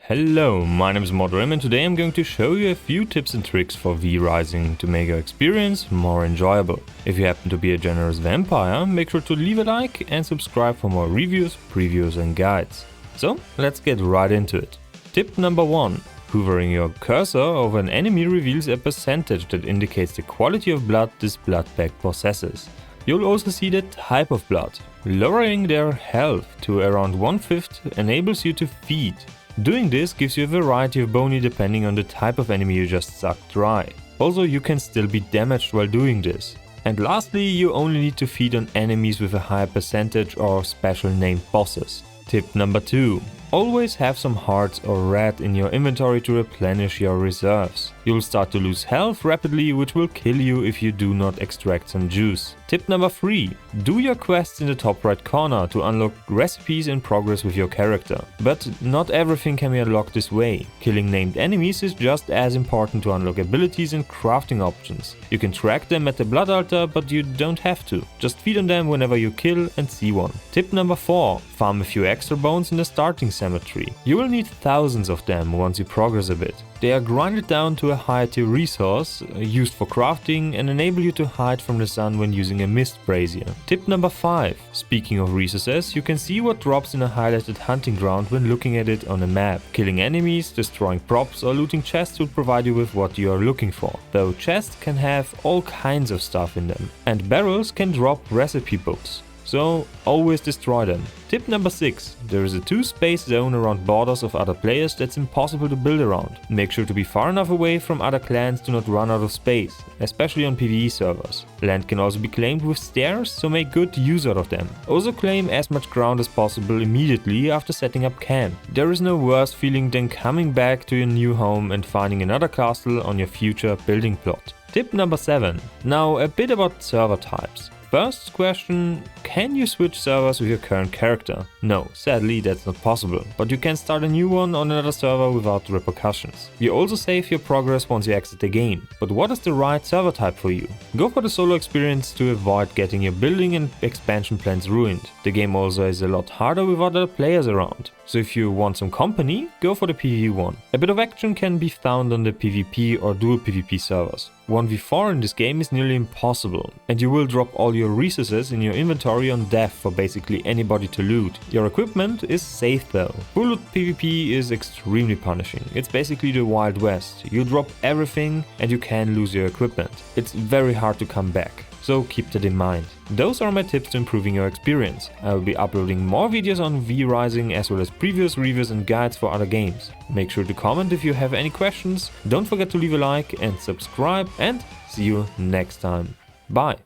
Hello, my name is Modrim and today I'm going to show you a few tips and tricks for vrising to make your experience more enjoyable. If you happen to be a generous vampire, make sure to leave a like and subscribe for more reviews, previews and guides. So let's get right into it. Tip number 1. Hovering your cursor over an enemy reveals a percentage that indicates the quality of blood this blood bag possesses. You'll also see the type of blood. Lowering their health to around 1/5 enables you to feed. Doing this gives you a variety of boni depending on the type of enemy you just sucked dry. Also, you can still be damaged while doing this. And lastly, you only need to feed on enemies with a high percentage or special named bosses. Tip number 2. Always have some hearts or red in your inventory to replenish your reserves. You'll start to lose health rapidly, which will kill you if you do not extract some juice. Tip number 3. Do your quests in the top right corner to unlock recipes in progress with your character. But not everything can be unlocked this way. Killing named enemies is just as important to unlock abilities and crafting options. You can track them at the blood altar, but you don't have to. Just feed on them whenever you kill and see one. Tip number 4. Farm a few extra bones in the starting cemetery. You will need thousands of them once you progress a bit. They are grinded down to a high tier resource, used for crafting and enable you to hide from the sun when using a mist brazier. Tip number 5. Speaking of resources, you can see what drops in a highlighted hunting ground when looking at it on a map. Killing enemies, destroying props or looting chests will provide you with what you are looking for, though chests can have all kinds of stuff in them. And barrels can drop recipe books. So always destroy them. Tip number 6. There is a 2-space zone around borders of other players that's impossible to build around. Make sure to be far enough away from other clans to not run out of space, especially on PvE servers. Land can also be claimed with stairs, so make good use out of them. Also claim as much ground as possible immediately after setting up camp. There is no worse feeling than coming back to your new home and finding another castle on your future building plot. Tip number 7. Now a bit about server types. First question, can you switch servers with your current character? No, sadly that's not possible, but you can start a new one on another server without repercussions. You also save your progress once you exit the game. But what is the right server type for you? Go for the solo experience to avoid getting your building and expansion plans ruined. The game also is a lot harder with other players around. So if you want some company, go for the PvE one. A bit of action can be found on the PvP or dual PvP servers. 1v4 in this game is nearly impossible, and you will drop all your resources in your inventory on death for basically anybody to loot. Your equipment is safe though. Full loot PvP is extremely punishing. It's basically the Wild West. You drop everything and you can lose your equipment. It's very hard to come back. So keep that in mind. Those are my tips to improving your experience. I will be uploading more videos on vrising as well as previous reviews and guides for other games. Make sure to comment if you have any questions, don't forget to leave a like and subscribe, and see you next time. Bye!